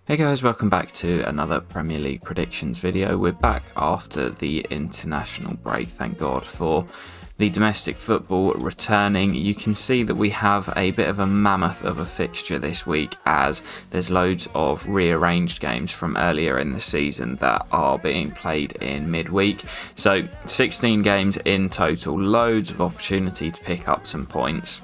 Hey guys, welcome back to another Premier League predictions video. We're back after the international break, thank God for the domestic football returning. You can see that we have a bit of a mammoth of a fixture this week as there's loads of rearranged games from earlier in the season that are being played in midweek. So 16 games in total, loads of opportunity to pick up some points.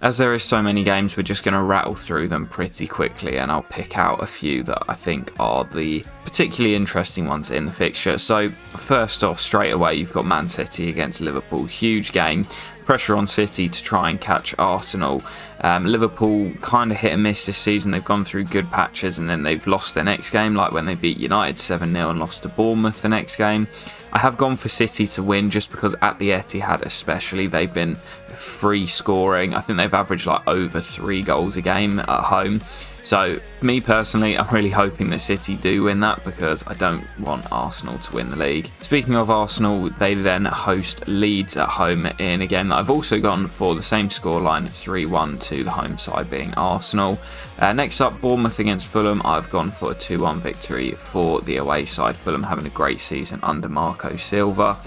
As there is so many games, we're just going to rattle through them pretty quickly and I'll pick out a few that I think are the particularly interesting ones in the fixture. So first off, straight away, you've got Man City against Liverpool. Huge game. Pressure on City to try and catch Arsenal. Liverpool kind of hit and miss this season. They've gone through good patches and then they've lost their next game, like when they beat United 7-0 and lost to Bournemouth the next game. I have gone for City to win just because at the Etihad especially, they've been free scoring. I think they've averaged like over 3 goals a game at home. So me personally, I'm really hoping that City do win that because I don't want Arsenal to win the league. Speaking of Arsenal, they then host Leeds at home in a game that I've also gone for the same scoreline, 3-1 to the home side being Arsenal. Next up, Bournemouth against Fulham. I've gone for a 2-1 victory for the away side. Fulham having a great season under Marco Silva.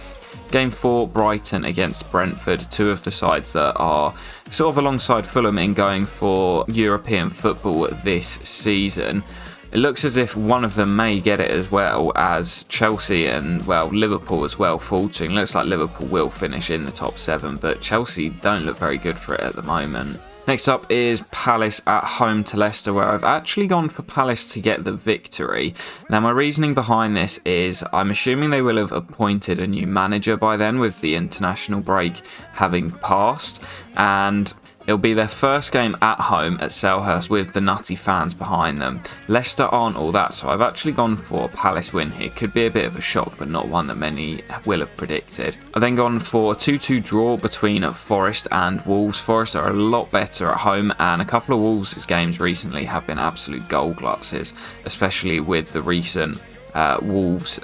Game 4, Brighton against Brentford, two of the sides that are sort of alongside Fulham in going for European football this season. It looks as if one of them may get it as well as Chelsea and, well, Liverpool as well faltering. Looks like Liverpool will finish in the top 7, but Chelsea don't look very good for it at the moment. Next up is Palace at home to Leicester, where I've actually gone for Palace to get the victory. Now, my reasoning behind this is I'm assuming they will have appointed a new manager by then with the international break having passed, and it'll be their first game at home at Selhurst with the nutty fans behind them. Leicester aren't all that, so I've actually gone for a Palace win here. Could be a bit of a shock, but not one that many will have predicted. I've then gone for a 2-2 draw between Forest and Wolves. Forest are a lot better at home, and a couple of Wolves' games recently have been absolute goal glutzes, especially with the recent Wolves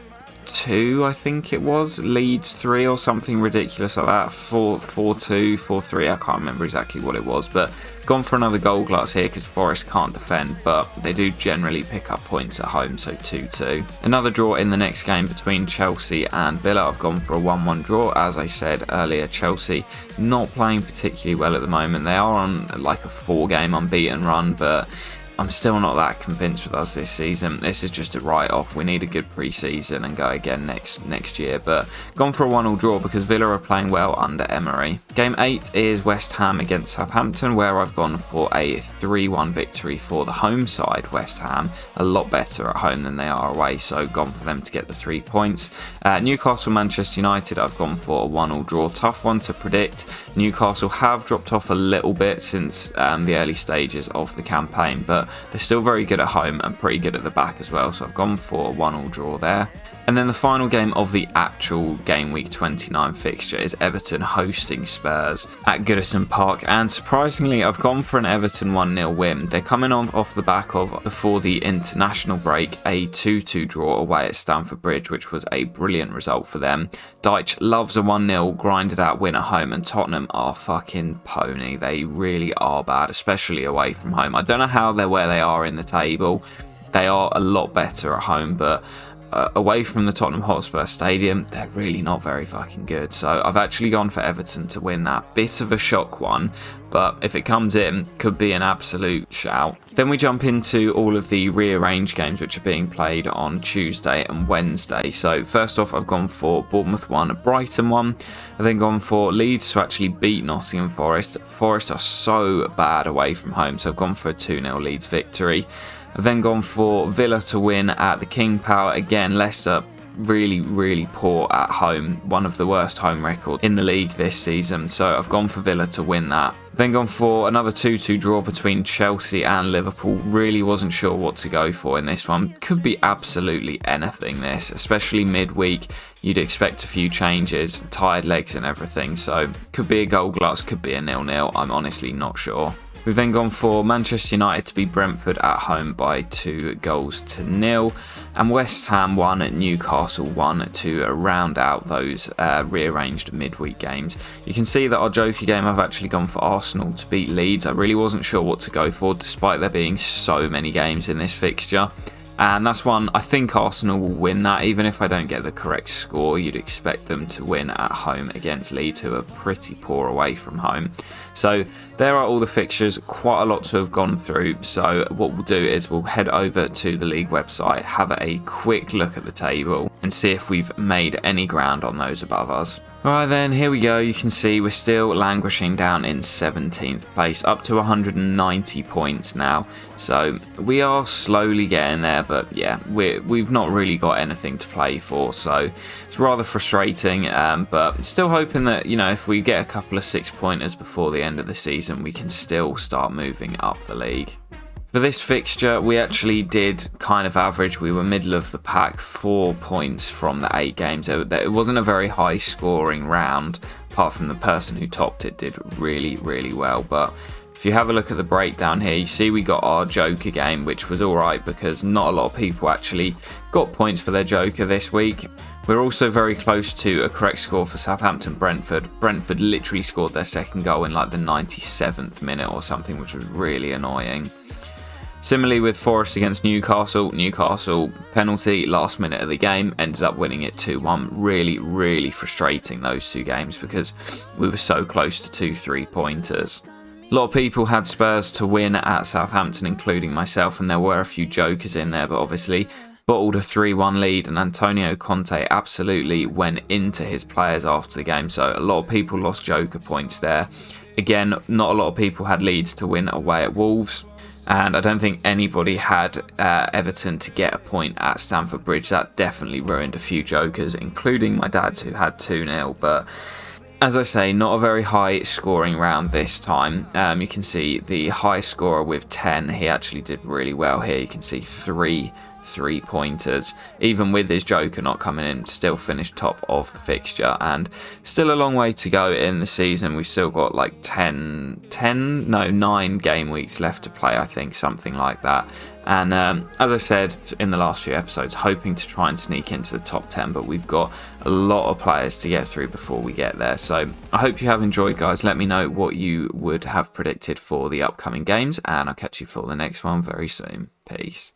2, I think it was, Leeds 3 or something ridiculous like that, 4-2, 4-3, I can't remember exactly what it was, but gone for another goal glutz here because Forest can't defend, but they do generally pick up points at home, so 2-2. Another draw in the next game between Chelsea and Villa. I've gone for a 1-1 draw. As I said earlier, Chelsea not playing particularly well at the moment. They are on like a 4-game unbeaten run, but I'm still not that convinced with us this season. This is just a write-off. We need a good pre-season and go again next year. But gone for a 1-1 draw because Villa are playing well under Emery. Game 8 is West Ham against Southampton, where I've gone for a 3-1 victory for the home side, West Ham. A lot better at home than they are away, so gone for them to get the 3 points. Newcastle, Manchester United, I've gone for a 1-1 draw. Tough one to predict. Newcastle have dropped off a little bit since the early stages of the campaign, but they're still very good at home and pretty good at the back as well, so I've gone for a 1-1 draw there. And then the final game of the actual Game Week 29 fixture is Everton hosting Spurs at Goodison Park, and surprisingly I've gone for an Everton 1-0 win. They're coming on off the back of, before the international break, a 2-2 draw away at Stamford Bridge, which was a brilliant result for them. Dyche loves a 1-0 grinded out win at home, and Tottenham are fucking pony. They really are bad, especially away from home. I don't know how they're where they are in the table. They are a lot better at home, but away from the Tottenham Hotspur Stadium, they're really not very fucking good. So I've actually gone for Everton to win that. Bit of a shock one, but if it comes in, could be an absolute shout. Then we jump into all of the rearranged games which are being played on Tuesday and Wednesday. So first off, I've gone for Bournemouth 1, Brighton 1. I've then gone for Leeds to actually beat Nottingham Forest. Forest are so bad away from home, so I've gone for a 2-0 Leeds victory. I've then gone for Villa to win at the King Power. Again, Leicester really poor at home. One of the worst home records in the league this season. So I've gone for Villa to win that. Then gone for another 2-2 draw between Chelsea and Liverpool. Really wasn't sure what to go for in this one. Could be absolutely anything this, especially midweek. You'd expect a few changes, tired legs and everything. So could be a goal glutz, could be a 0-0. I'm honestly not sure. We've then gone for Manchester United to beat Brentford at home by 2-0, and West Ham won at Newcastle 1 to round out those rearranged midweek games. You can see that our joker game, I've actually gone for Arsenal to beat Leeds. I really wasn't sure what to go for despite there being so many games in this fixture. And that's one, I think Arsenal will win that. Even if I don't get the correct score, you'd expect them to win at home against Leeds, who are pretty poor away from home. So there are all the fixtures, quite a lot to have gone through. So what we'll do is we'll head over to the league website, have a quick look at the table and see if we've made any ground on those above us. Alright then, here we go. You can see we're still languishing down in 17th place, up to 190 points now. So we are slowly getting there, but yeah, we've not really got anything to play for, so it's rather frustrating. But still hoping that, you know, if we get a couple of 6-pointers before the end of the season, we can still start moving up the league. For this fixture, we actually did kind of average. We were middle of the pack, 4 points from the 8 games. It wasn't a very high scoring round, apart from the person who topped it did really, really well. But if you have a look at the breakdown here, you see we got our joker game, which was alright because not a lot of people actually got points for their joker this week. We're also very close to a correct score for Southampton-Brentford. Brentford literally scored their second goal in like the 97th minute or something, which was really annoying. Similarly with Forest against Newcastle, penalty last minute of the game, ended up winning it 2-1. Really, really frustrating, those two games, because we were so close to 2 3-pointers. A lot of people had Spurs to win at Southampton, including myself, and there were a few jokers in there, but obviously bottled a 3-1 lead, and Antonio Conte absolutely went into his players after the game, so a lot of people lost joker points there. Again, not a lot of people had Leeds to win away at Wolves. And I don't think anybody had Everton to get a point at Stamford Bridge. That definitely ruined a few jokers, including my dad's, who had 2-0. But as I say, not a very high scoring round this time. You can see the high scorer with 10. He actually did really well here. You can see 3 3-pointers. Even with his joker not coming in, still finished top of the fixture, and still a long way to go in the season. We've still got like 9 game weeks left to play, I think, something like that. And as I said in the last few episodes, hoping to try and sneak into the top 10, but we've got a lot of players to get through before we get there. So I hope you have enjoyed, guys. Let me know what you would have predicted for the upcoming games, and I'll catch you for the next one very soon. Peace.